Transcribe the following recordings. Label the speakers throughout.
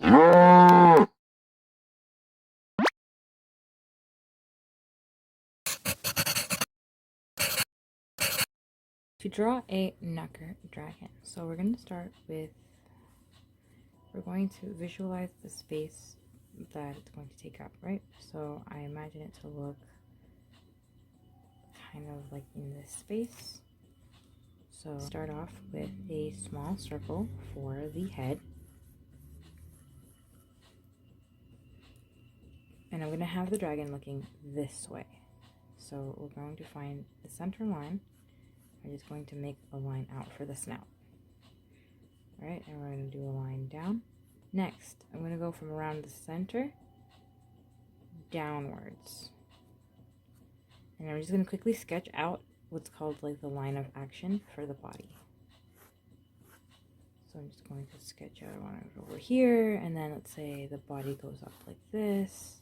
Speaker 1: To draw a knucker dragon, so we're going to start with, we're going to visualize the space that it's going to take up, right? So I imagine it to look kind of like in this space. So start off with a small circle for the head. And I'm going to have the dragon looking this way. So we're going to find the center line. I'm just going to make a line out for the snout. All right, and we're going to do a line down. Next, I'm going to go from around the center downwards. And I'm just going to quickly sketch out what's called like the line of action for the body. So I'm just going to sketch out one over here, and then let's say the body goes up like this,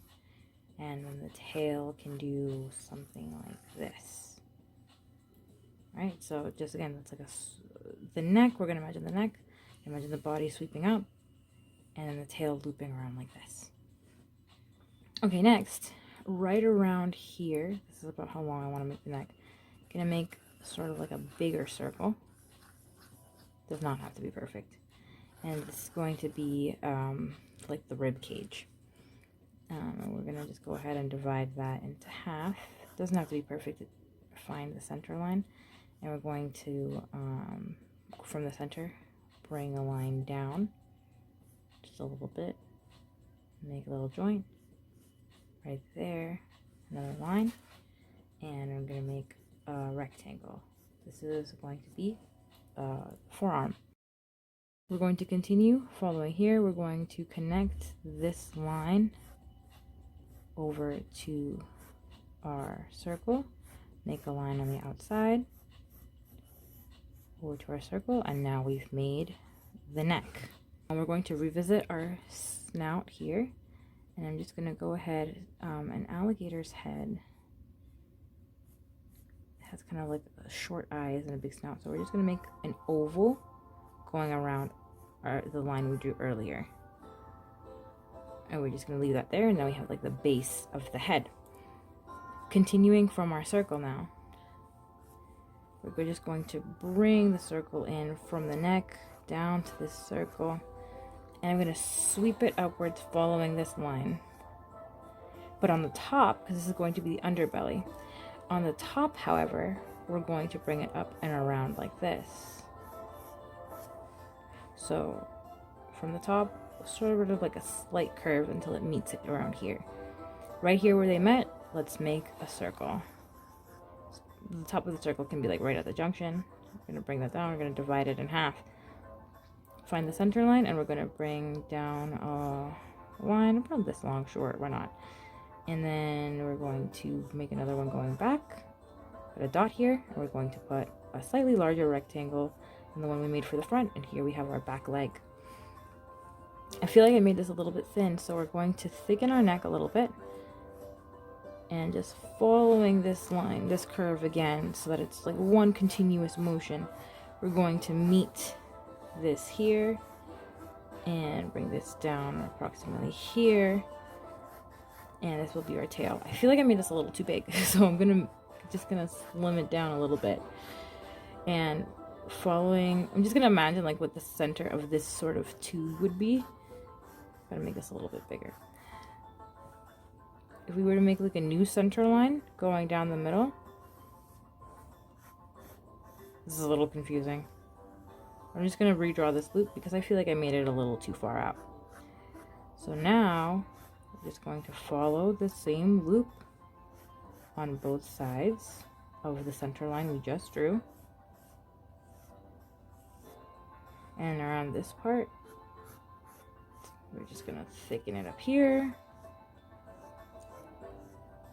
Speaker 1: and then the tail can do something like this. Right, so just again, that's like the neck, we're going to imagine the neck, imagine the body sweeping up, and then the tail looping around like this. Okay, next, right around here, this is about how long I want to make the neck. I'm going to make sort of like a bigger circle. Does not have to be perfect. And this is going to be like the rib cage. And we're going to just go ahead and divide that into half. It doesn't have to be perfect. Find the center line. And we're going to, from the center, bring a line down just a little bit. Make a little joint right there. Another line. And I'm going to make a rectangle. This is going to be forearm. We're going to continue following here. We're going to connect this line over to our circle. Make a line on the outside. Over to our circle, and now we've made the neck. And we're going to revisit our snout here, and I'm just going to go ahead, an alligator's head has kind of like short eyes and a big snout, so we're just going to make an oval going around the line we drew earlier, and we're just going to leave that there, and then we have like the base of the head. Continuing from our circle now, we're just going to bring the circle in from the neck down to this circle, and I'm going to sweep it upwards following this line. But on the top, because this is going to be the underbelly, on the top, however, we're going to bring it up and around like this. So from the top, sort of like a slight curve until it meets it around here. Right here where they met, let's make a circle. The top of the circle can be like right at the junction. We're going to bring that down. We're going to divide it in half. Find the center line, and we're going to bring down a line about this long, short, why not? And then we're going to make another one going back. Put a dot here, and we're going to put a slightly larger rectangle than the one we made for the front. And here we have our back leg. I feel like I made this a little bit thin, so we're going to thicken our neck a little bit. And just following this line, this curve again, so that it's like one continuous motion. We're going to meet this here and bring this down approximately here. And this will be our tail. I feel like I made this a little too big, so I'm just gonna slim it down a little bit. And following, I'm just gonna imagine like what the center of this sort of tube would be. Gotta make this a little bit bigger. If we were to make like a new center line going down the middle, this is a little confusing. I'm just going to redraw this loop because I feel like I made it a little too far out. So now we're just going to follow the same loop on both sides of the center line we just drew. And around this part, we're just going to thicken it up here.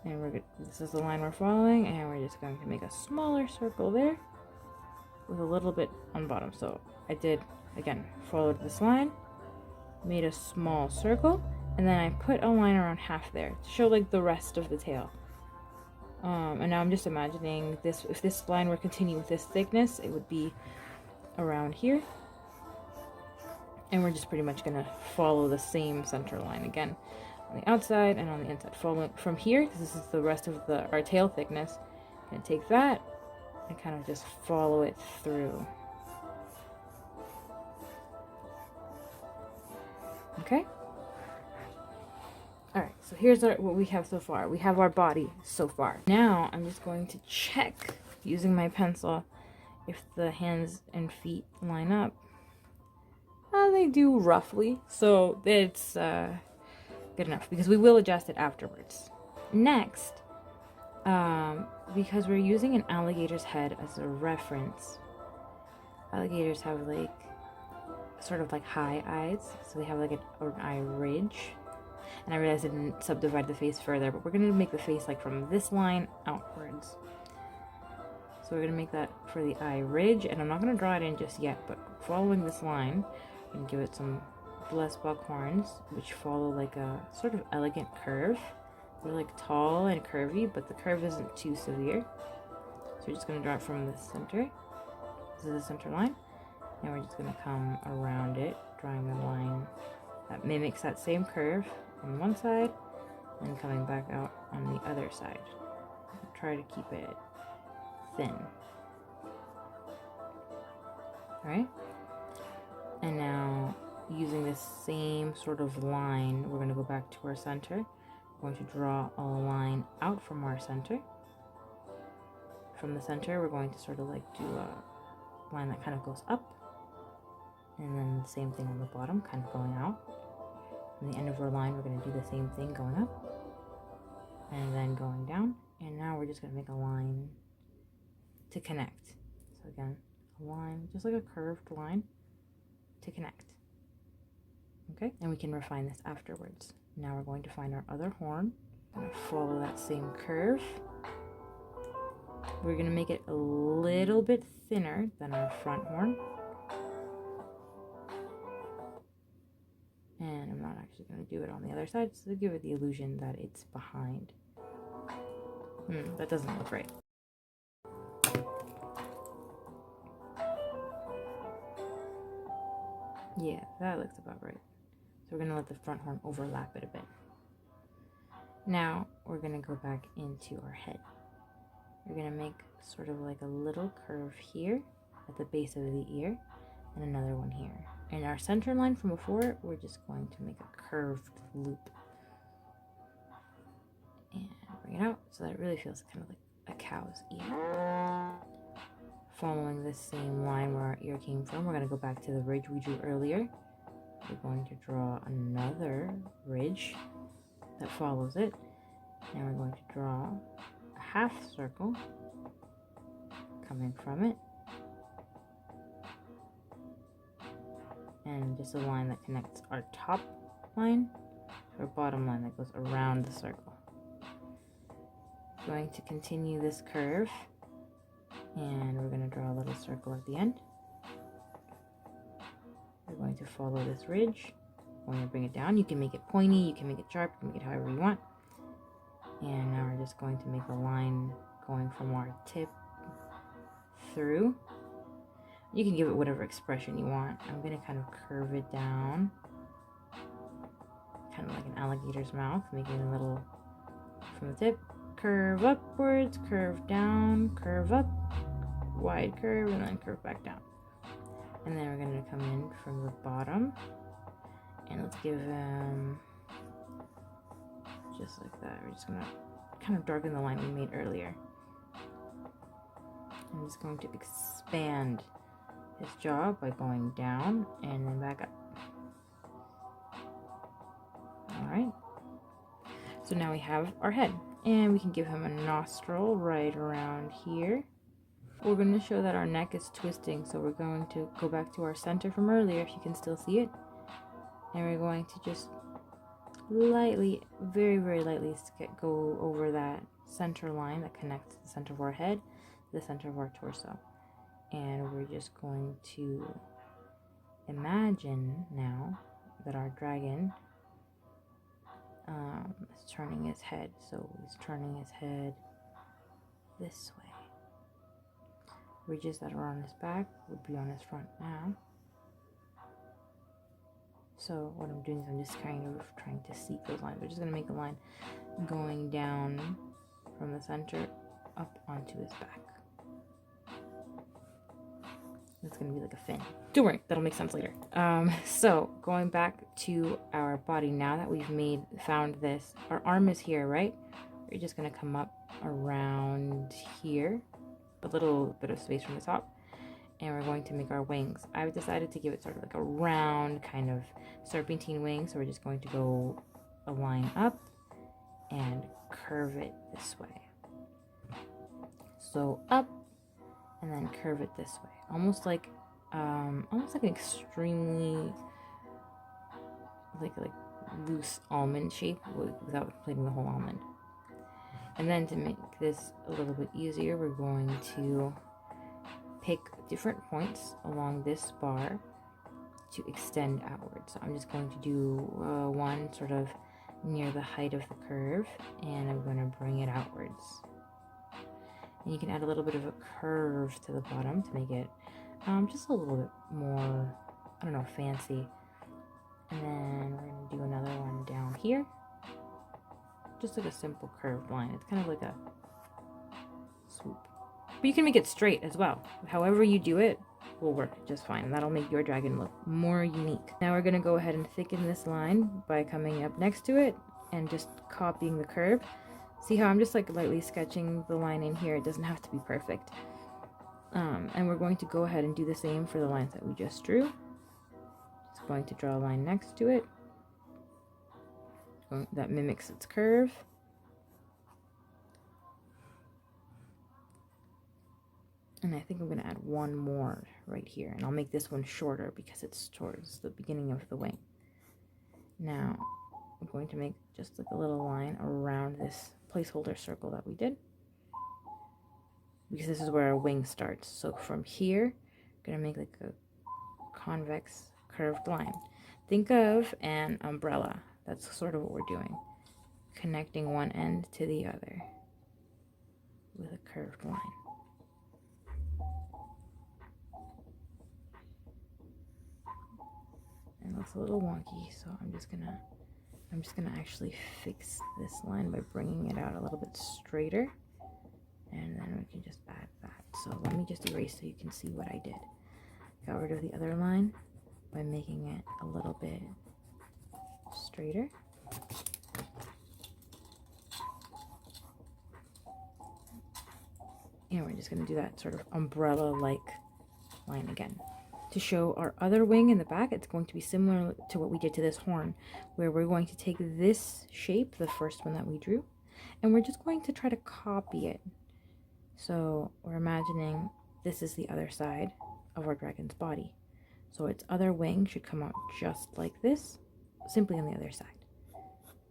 Speaker 1: And this is the line we're following, and we're just going to make a smaller circle there with a little bit on bottom. So I did, again, followed this line, made a small circle, and then I put a line around half there to show like the rest of the tail. And now I'm just imagining this, if this line were to continue with this thickness, it would be around here. And we're just pretty much gonna follow the same center line again on the outside and on the inside. Following from here, because this is the rest of our tail thickness. Gonna take that and kind of just follow it through. Okay? Alright, so here's what we have so far. We have our body so far. Now I'm just going to check using my pencil if the hands and feet line up. They do roughly, so it's good enough because we will adjust it afterwards. Next, because we're using an alligator's head as a reference, alligators have like sort of like high eyes, so they have like an eye ridge. And I realized I didn't subdivide the face further, but we're going to make the face like from this line outwards. So we're going to make that for the eye ridge, and I'm not going to draw it in just yet, but following this line, I'm going to give it some blessed buckhorns, which follow like a sort of elegant curve. They're like tall and curvy, but the curve isn't too severe. So we're just going to draw it from the center. This is the center line. And we're just going to come around it, drawing a line that mimics that same curve on one side and coming back out on the other side. Try to keep it thin. Alright? And now, using this same sort of line, we're going to go back to our center. We're going to draw a line out from our center. From the center, we're going to sort of like do a line that kind of goes up. And then the same thing on the bottom, kind of going out. On the end of our line, we're going to do the same thing going up. And then going down. And now we're just going to make a line to connect. So again, a line, just like a curved line to connect. Okay? And we can refine this afterwards. Now we're going to find our other horn. We're going to follow that same curve. We're going to make it a little bit thinner than our front horn. And I'm not actually going to do it on the other side, so to give it the illusion that it's behind. That doesn't look right. Yeah, that looks about right. So we're going to let the front horn overlap it a bit. Now, we're going to go back into our head. We're going to make sort of like a little curve here at the base of the ear, and another one here. In our center line from before, we're just going to make a curved loop. And bring it out so that it really feels kind of like a cow's ear. Following this same line where our ear came from, we're going to go back to the ridge we drew earlier. We're going to draw another ridge that follows it. And we're going to draw a half circle coming from it. And just a line that connects our top line to our bottom line that goes around the circle. Going to continue this curve, and we're going to draw a little circle at the end. We're going to follow this ridge. We're going to bring it down. You can make it pointy, you can make it sharp, you can make it however you want. And now we're just going to make a line going from our tip through. You can give it whatever expression you want. I'm going to kind of curve it down, kind of like an alligator's mouth, making a little from the tip, curve upwards, curve down, curve up, wide curve, and then curve back down. And then we're going to come in from the bottom, and let's give them just like that. We're just going to kind of darken the line we made earlier. I'm just going to expand his jaw by going down and then back up. Alright. So now we have our head. And we can give him a nostril right around here. We're going to show that our neck is twisting, so we're going to go back to our center from earlier, if you can still see it. And we're going to just lightly, very, very lightly go over that center line that connects the center of our head to the center of our torso. And we're just going to imagine now that our dragon is turning his head. So he's turning his head this way. Ridges that are on his back would be on his front now. So what I'm doing is I'm just kind of trying to seek those lines. We're just going to make a line going down from the center up onto his back. It's going to be like a fin. Don't worry, that'll make sense later. So going back to our body, now that we've found this, our arm is here, right? We're just going to come up around here, a little bit of space from the top, and we're going to make our wings. I've decided to give it sort of like a round kind of serpentine wing, so we're just going to go a line up and curve it this way. So up and then curve it this way, almost like an extremely like loose almond shape without plating the whole almond. And then to make this a little bit easier, we're going to pick different points along this bar to extend outward. So I'm just going to do one sort of near the height of the curve, and I'm going to bring it outwards. And you can add a little bit of a curve to the bottom to make it just a little bit more, I don't know, fancy. And then we're going to do another one down here. Just like a simple curved line. It's kind of like a swoop. But you can make it straight as well. However you do it will work just fine. And that'll make your dragon look more unique. Now we're going to go ahead and thicken this line by coming up next to it and just copying the curve. See how I'm just like lightly sketching the line in here? It doesn't have to be perfect. And we're going to go ahead and do the same for the lines that we just drew. Just going to draw a line next to it that mimics its curve. And I think I'm going to add one more right here, and I'll make this one shorter because it's towards the beginning of the wing. Now I'm going to make just like a little line around this placeholder circle that we did, because this is where our wing starts. So from here, I'm going to make like a convex curved line. Think of an umbrella. That's sort of what we're doing, connecting one end to the other with a curved line. And it looks a little wonky, so I'm just gonna actually fix this line by bringing it out a little bit straighter, and then we can just add that. So let me just erase so you can see what I did. Got rid of the other line by making it a little bit straighter. And we're just going to do that sort of umbrella-like line again. To show our other wing in the back, it's going to be similar to what we did to this horn, where we're going to take this shape, the first one that we drew, and we're just going to try to copy it. So we're imagining this is the other side of our dragon's body. So its other wing should come out just like this, simply on the other side.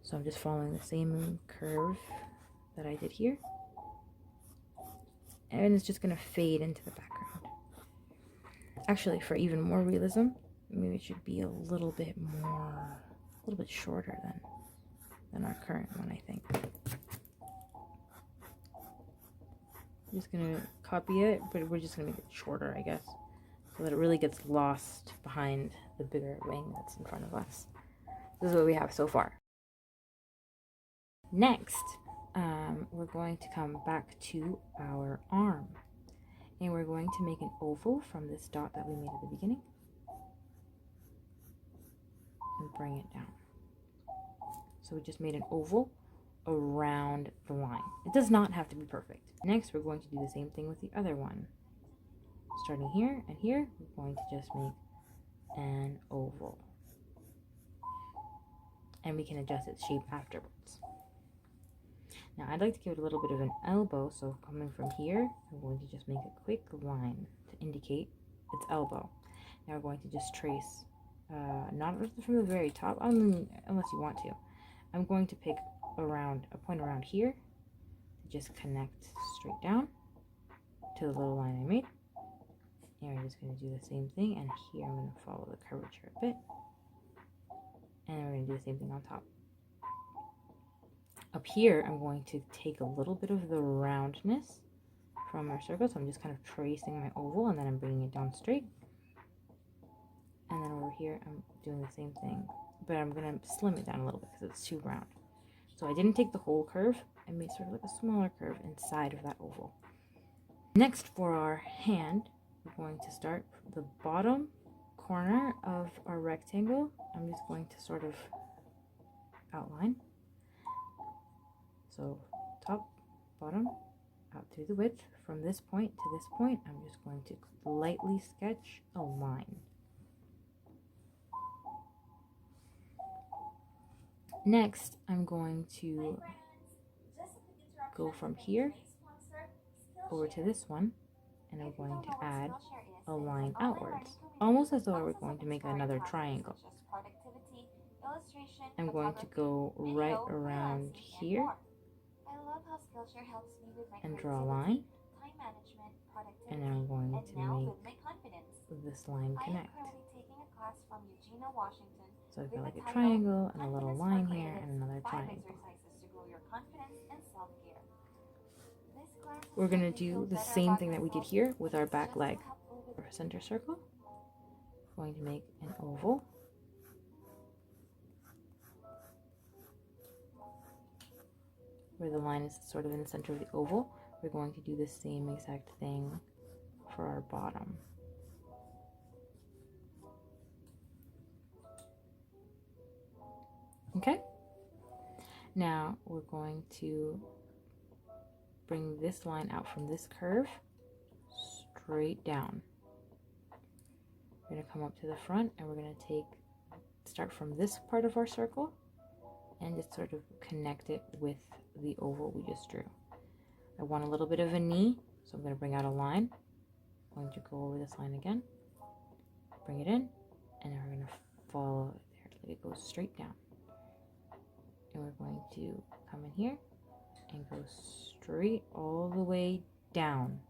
Speaker 1: So I'm just following the same curve that I did here. And it's just going to fade into the background. Actually, for even more realism, maybe it should be a little bit shorter than our current one, I think. I'm just going to copy it, but we're just going to make it shorter, I guess, so that it really gets lost behind the bigger wing that's in front of us. This is what we have so far. Next, we're going to come back to our arm, and we're going to make an oval from this dot that we made at the beginning and bring it down. So we just made an oval around the line. It does not have to be perfect. Next, we're going to do the same thing with the other one. Starting here and here, we're going to just make an oval, and we can adjust its shape afterwards. Now I'd like to give it a little bit of an elbow, so coming from here, I'm going to just make a quick line to indicate its elbow. Now we're going to just trace, not from the very top, unless you want to. I'm going to pick a point around here to just connect straight down to the little line I made. And we're just going to do the same thing, and here I'm going to follow the curvature a bit. And we're going to do the same thing on top. Up here, I'm going to take a little bit of the roundness from our circle, so I'm just kind of tracing my oval, and then I'm bringing it down straight. And then over here, I'm doing the same thing, but I'm gonna slim it down a little bit because it's too round. So I didn't take the whole curve. I made sort of like a smaller curve inside of that oval. Next, for our hand, we're going to start the bottom corner of our rectangle. I'm just going to sort of outline. So top, bottom, out through the width. From this point to this point, I'm just going to lightly sketch a line. Next, I'm going to go from here over to this one, and I'm going to add a line outwards, almost as though I were going to make another triangle. I'm going to go right around here and draw a line, and then I'm going to make this line connect. So I've got like a triangle and a little line here and another triangle. We're going to do the same thing that we did here with our back leg. For a center circle, we're going to make an oval. Where the line is sort of in the center of the oval, we're going to do the same exact thing for our bottom. Okay? Now we're going to bring this line out from this curve straight down. We're going to come up to the front and we're going to start from this part of our circle and just sort of connect it with the oval we just drew. I want a little bit of a knee, so I'm going to bring out a line. I'm going to go over this line again, bring it in, and then we're going to follow it there. Let it go straight down. And we're going to come in here and go straight all the way down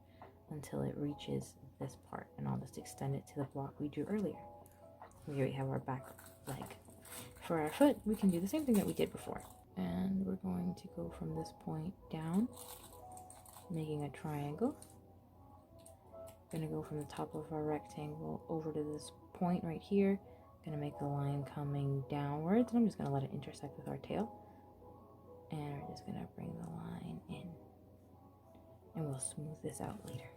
Speaker 1: until it reaches this part, and I'll just extend it to the block we drew earlier. Here we have our back leg. For our foot, we can do the same thing that we did before. And we're going to go from this point down, making a triangle. We're going to go from the top of our rectangle over to this point right here. Going to make the line coming downwards, and I'm just going to let it intersect with our tail. And we're just going to bring the line in. And we'll smooth this out later.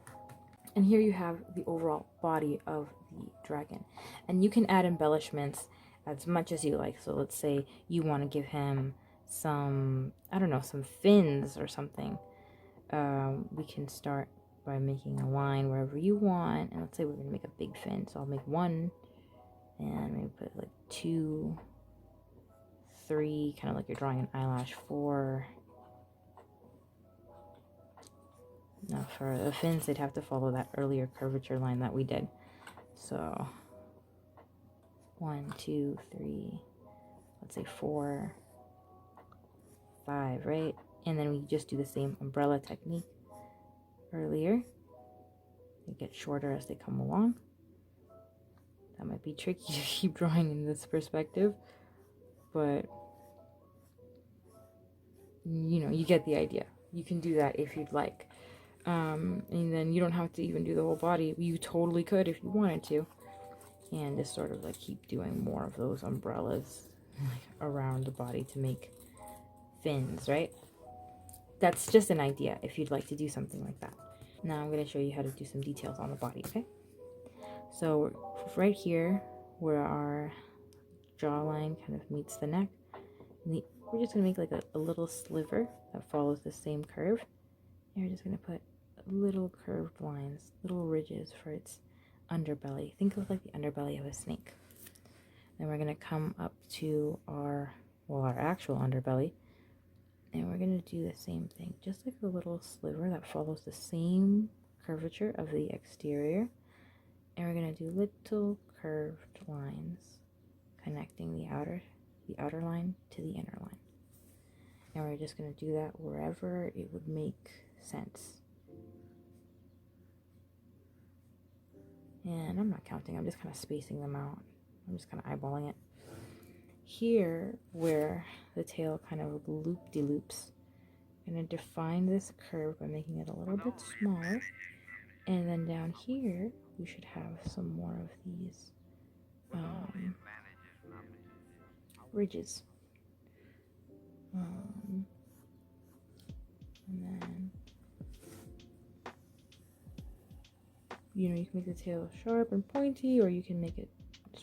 Speaker 1: And here you have the overall body of the dragon. And you can add embellishments as much as you like. So let's say you want to give him some, I don't know, some fins or something. We can start by making a line wherever you want. And let's say we're going to make a big fin. So I'll make one and maybe put like 2, 3, kind of like you're drawing an eyelash, 4. Now for the fins, they'd have to follow that earlier curvature line that we did. So 1, 2, 3, let's say 4, 5, right? And then we just do the same umbrella technique earlier. They get shorter as they come along. That might be tricky to keep drawing in this perspective, but you know, you get the idea. You can do that if you'd like. And then you don't have to even do the whole body. You totally could if you wanted to. And just sort of like keep doing more of those umbrellas around the body to make fins, right? That's just an idea if you'd like to do something like that. Now I'm going to show you how to do some details on the body, okay? So right here where our jawline kind of meets the neck, we're just going to make like a little sliver that follows the same curve. And we're just going to put little curved lines, little ridges for its underbelly. Think of like the underbelly of a snake. Then we're going to come up to our actual underbelly, and we're going to do the same thing, just like a little sliver that follows the same curvature of the exterior. And we're going to do little curved lines connecting the outer line to the inner line. And we're just going to do that wherever it would make sense. And I'm not counting, I'm just kind of spacing them out. I'm just kind of eyeballing it. Here, where the tail kind of loop-de-loops, I'm going to define this curve by making it a little bit smaller. And then down here, we should have some more of these ridges. And then, you know, you can make the tail sharp and pointy, or you can make it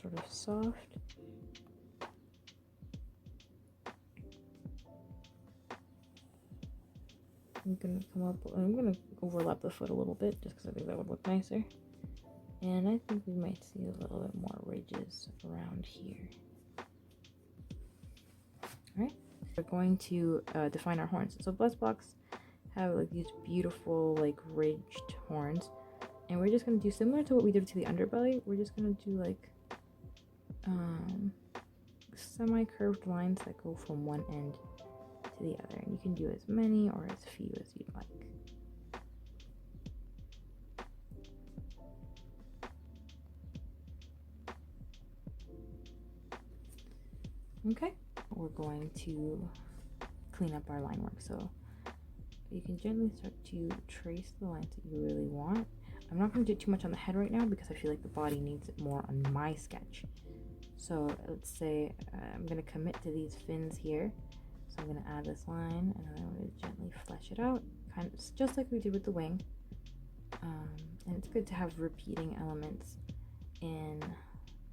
Speaker 1: sort of soft. I'm gonna come up, I'm gonna overlap the foot a little bit just because I think that would look nicer. And I think we might see a little bit more ridges around here. Alright, we're going to define our horns. So blocks have like these beautiful like ridged horns. And we're just gonna do similar to what we did to the underbelly. We're just gonna do like semi-curved lines that go from one end to the other. And you can do as many or as few as you'd like. Okay, we're going to clean up our line work. So you can gently start to trace the lines that you really want. I'm not going to do too much on the head right now because I feel like the body needs it more on my sketch. So let's say I'm going to commit to these fins here. So I'm going to add this line and then I'm going to gently flesh it out, kind of just like we did with the wing. And it's good to have repeating elements in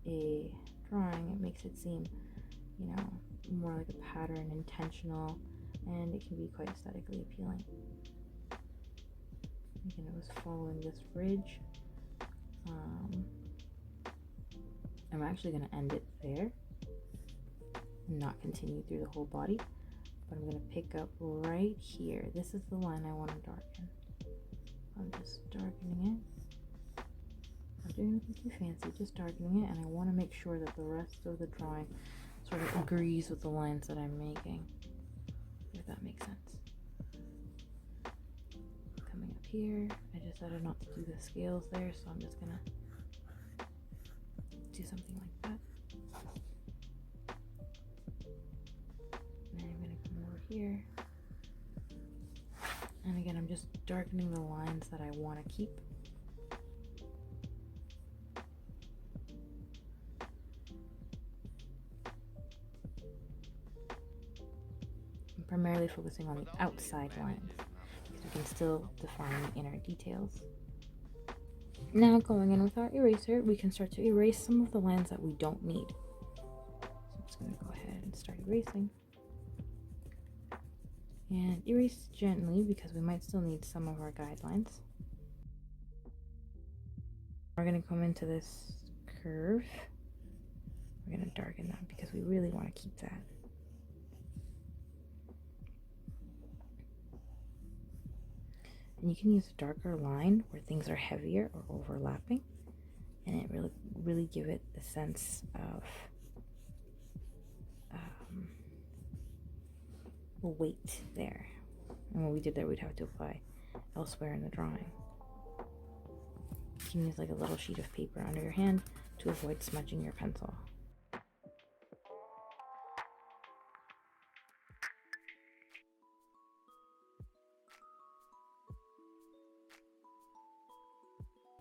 Speaker 1: a drawing. It makes it seem, you know, more like a pattern, intentional, and it can be quite aesthetically appealing. Again, it was following this ridge. I'm actually going to end it there and not continue through the whole body, but I'm going to pick up right here. This is the line I want to darken. I'm just darkening it. Not doing anything too fancy, just darkening it, and I want to make sure that the rest of the drawing sort of agrees with the lines that I'm making, if that makes sense. Coming up here, I decided not to do the scales there, so I'm just gonna do something like that. And then I'm gonna come over here, and again I'm just darkening the lines that I want to keep. I'm primarily focusing on the outside lines because we can still define the inner details. Now going in with our eraser, we can start to erase some of the lines that we don't need. So I'm just going to go ahead and start erasing. And erase gently because we might still need some of our guidelines. We're going to come into this curve. We're going to darken that because we really want to keep that. And you can use a darker line where things are heavier or overlapping, and it really give it a sense of weight there. And what we did there, we'd have to apply elsewhere in the drawing. You can use like a little sheet of paper under your hand to avoid smudging your pencil.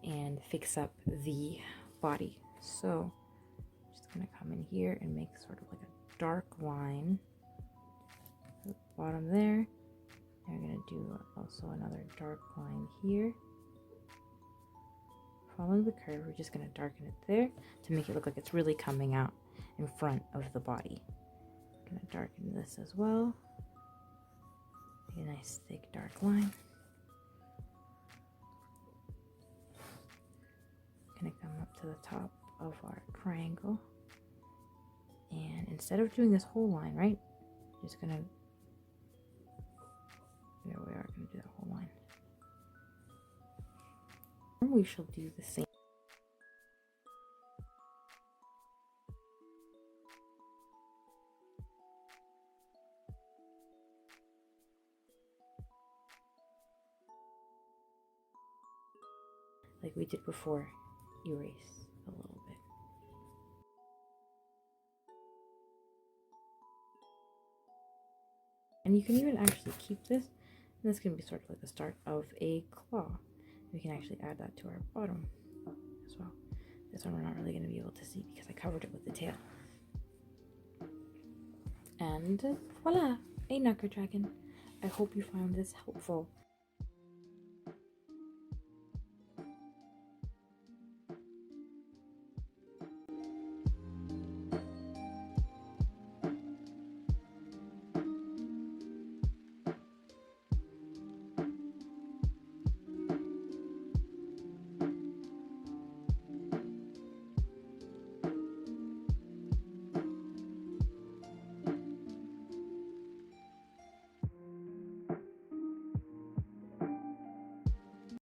Speaker 1: And fix up the body. So I'm just gonna come in here and make sort of like a dark line at the bottom there. And we're gonna do also another dark line here. Following the curve, we're just gonna darken it there to make it look like it's really coming out in front of the body. I'm gonna darken this as well. Make a nice thick dark line. Gonna come up to the top of our triangle, and instead of doing this whole line, right, just gonna, there we are, gonna do that whole line. And we shall do the same. Like we did before. Erase a little bit. And you can even actually keep this. And this can be sort of like the start of a claw. We can actually add that to our bottom as well. this one we're not really going to be able to see because I covered it with the tail. And voila, a knucker dragon. I hope you found this helpful.